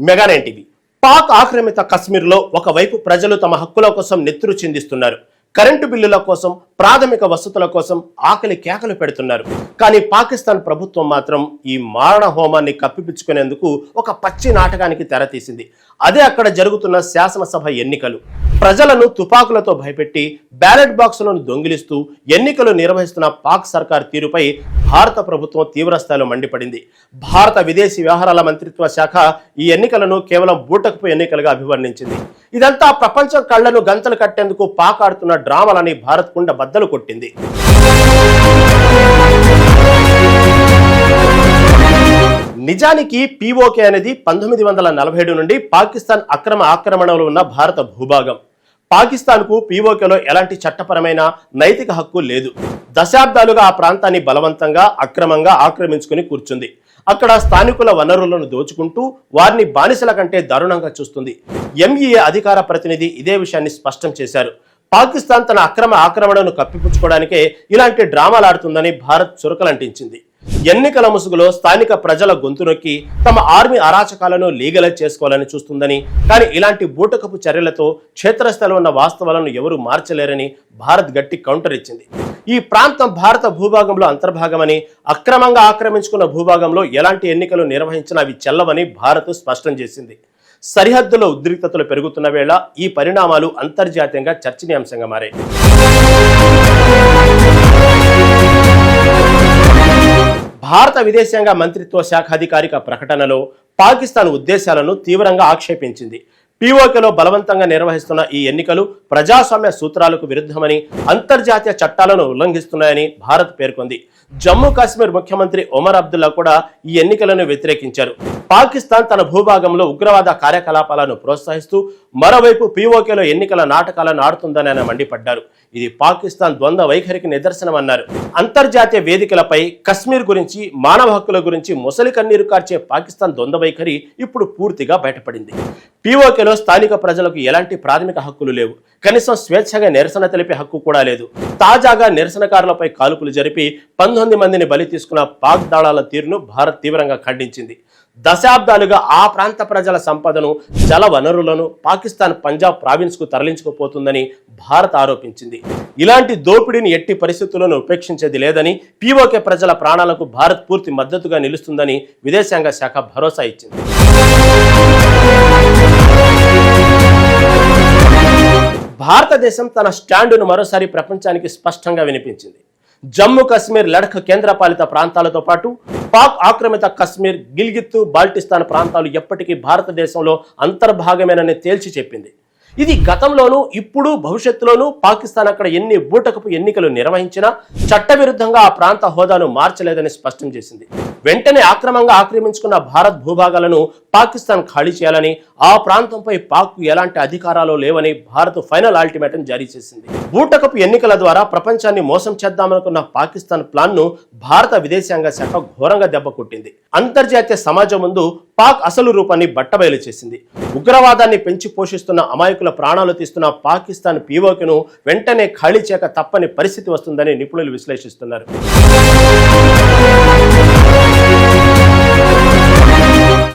Mega TV. Pak ఆక్రమిత కశ్మీర్లో ఒకవైపు ప్రజలు తమ హక్కుల కోసం నెత్తురు చిందిస్తున్నారు. కరెంటు బిల్లుల కోసం, ప్రాథమిక వసతుల కోసం ఆకలి కేకలు పెడుతున్నారు. కానీ పాకిస్తాన్ ప్రభుత్వం మాత్రం ఈ మారణ హోమాన్ని కప్పిపుచ్చుకునేందుకు ఒక పచ్చి నాటకానికి తెరతీసింది. అదే అక్కడ జరుగుతున్న శాసనసభ ఎన్నికలు. ప్రజలను తుపాకులతో భయపెట్టి బ్యాలెట్ బాక్సులను దొంగిలిస్తూ ఎన్నికలు నిర్వహిస్తున్న పాక్ సర్కార్ తీరుపై భారత ప్రభుత్వం తీవ్రస్థాయిలో మండిపడింది. భారత విదేశీ వ్యవహారాల మంత్రిత్వ శాఖ ఈ ఎన్నికలను కేవలం బూటకపు ఎన్నికలుగా అభివర్ణించింది. ఇదంతా ప్రపంచం కళ్లను గంతలు కట్టేందుకు పాక్ ఆడుతున్న డ్రామాలని భారత్ కుండ బద్దలు కొట్టింది. నిజానికి పీఓకే అనేది 1947 నుండి పాకిస్తాన్ అక్రమ ఆక్రమణలో ఉన్న భారత భూభాగం. పాకిస్తాన్కు పీఓకేలో ఎలాంటి చట్టపరమైన నైతిక హక్కు లేదు. దశాబ్దాలుగా ఆ ప్రాంతాన్ని బలవంతంగా అక్రమంగా ఆక్రమించుకుని కూర్చుంది. అక్కడ స్థానికుల వనరులను దోచుకుంటూ వారిని బానిసల కంటే దారుణంగా చూస్తుంది. ఎంఈఏ అధికార ప్రతినిధి ఇదే విషయాన్ని స్పష్టం చేశారు. పాకిస్తాన్ తన అక్రమ ఆక్రమణను కప్పిపుచ్చుకోవడానికే ఇలాంటి డ్రామాలాడుతుందని భారత్ చురకలంటించింది. ఎన్నికల ముసుగులో స్థానిక ప్రజల గొంతు నొక్కి తమ ఆర్మీ అరాచకాలను లీగలైజ్ చేసుకోవాలని చూస్తుందని, కానీ ఇలాంటి బూటకపు చర్యలతో క్షేత్రస్థాయిలో ఉన్న వాస్తవాలను ఎవరూ మార్చలేరని భారత్ గట్టి కౌంటర్ ఇచ్చింది. ఈ ప్రాంతం భారత భూభాగంలో అంతర్భాగమని, అక్రమంగా ఆక్రమించుకున్న భూభాగంలో ఎలాంటి ఎన్నికలు నిర్వహించినా అవి చెల్లవని భారత్ స్పష్టం చేసింది. సరిహద్దులో ఉద్రిక్తతలు పెరుగుతున్న వేళ ఈ పరిణామాలు అంతర్జాతీయంగా చర్చనీయాంశంగా మారాయి. భారత విదేశాంగ మంత్రిత్వ శాఖ అధికారిక ప్రకటనలో పాకిస్తాన్ ఉద్దేశాలను తీవ్రంగా ఆక్షేపించింది. పీఓకేలో బలవంతంగా నిర్వహిస్తున్న ఈ ఎన్నికలు ప్రజాస్వామ్య సూత్రాలకు విరుద్ధమని, అంతర్జాతీయ చట్టాలను ఉల్లంఘిస్తున్నాయని భారత్ పేర్కొంది. జమ్మూ కాశ్మీర్ ముఖ్యమంత్రి ఒమర్ అబ్దుల్లా కూడా ఈ ఎన్నికలను వ్యతిరేకించారు. పాకిస్తాన్ తన భూభాగంలో ఉగ్రవాద కార్యకలాపాలను ప్రోత్సహిస్తూ మరోవైపు పీఓకేలో ఎన్నికల నాటకాలను ఆడుతుందని ఆయన మండిపడ్డారు. ఇది పాకిస్తాన్ ద్వంద్వ వైఖరికి నిదర్శనమన్నారు. అంతర్జాతీయ వేదికలపై కశ్మీర్ గురించి, మానవ హక్కుల గురించి ముసలి కన్నీరు కార్చే పాకిస్తాన్ ద్వంద్వ వైఖరి ఇప్పుడు పూర్తిగా బయటపడింది. పీఓకేలో స్థానిక ప్రజలకు ఎలాంటి ప్రాథమిక హక్కులు లేవు. కనీసం స్వేచ్ఛగా నిరసన తెలిపే హక్కు కూడా లేదు. తాజాగా నిరసనకారులపై కాల్పులు జరిపి 19 మందిని బలి తీసుకున్న పాక్ దళాల తీరును భారత్ తీవ్రంగా ఖండించింది. దశాబ్దాలుగా ఆ ప్రాంత ప్రజల సంపదను, జల వనరులను పాకిస్తాన్ పంజాబ్ ప్రావిన్స్ కు తరలించుకుపోతుందని భారత్ ఆరోపించింది. ఇలాంటి దోపిడీని ఎట్టి పరిస్థితులను ఉపేక్షించేది లేదని, పీఓకే ప్రజల ప్రాణాలకు భారత్ పూర్తి మద్దతుగా నిలుస్తుందని విదేశాంగ శాఖ భరోసా ఇచ్చింది. భారతదేశం తన స్టాండును మరోసారి ప్రపంచానికి స్పష్టంగా వినిపించింది. జమ్మూ కాశ్మీర్, లడఖ్ కేంద్రపాలిత ప్రాంతాలతో పాటు పాక్ ఆక్రమిత కశ్మీర్, గిల్గిత్, బాల్టిస్తాన్ ప్రాంతాలు ఎప్పటికీ భారతదేశంలో అంతర్భాగమేనని తేల్చి చెప్పింది. ఇది గతంలోనూ, ఇప్పుడు, భవిష్యత్తులోనూ పాకిస్తాన్ అక్కడ ఎన్ని బూటకపు ఎన్నికలు నిర్వహించినా చట్టవిరుద్ధంగా ఆ ప్రాంత హోదాను మార్చలేదని స్పష్టం చేసింది. వెంటనే అక్రమంగా ఆక్రమించుకున్న భారత్ భూభాగాలను పాకిస్తాన్ ఖాళీ చేయాలని, ఆ ప్రాంతంపై పాక్ ఎలాంటి అధికారాలు లేవని భారత్ ఫైనల్ అల్టిమేటం జారీ చేసింది. బూటకపు ఎన్నికల ద్వారా ప్రపంచాన్ని మోసం చేద్దామనుకున్న పాకిస్తాన్ ప్లాన్ ను భారత విదేశాంగ శాఖ ఘోరంగా దెబ్బకొట్టింది. అంతర్జాతీయ సమాజం ముందు పాక్ అసలు రూపాన్ని బట్టబయలు చేసింది. ఉగ్రవాదాన్ని పెంచి పోషిస్తున్న, అమాయకుల ప్రాణాలు తీస్తున్న పాకిస్తాన్ పీఓకేను వెంటనే ఖాళీ చేయక తప్పని పరిస్థితి వస్తుందని నిపుణులు విశ్లేషిస్తున్నారు.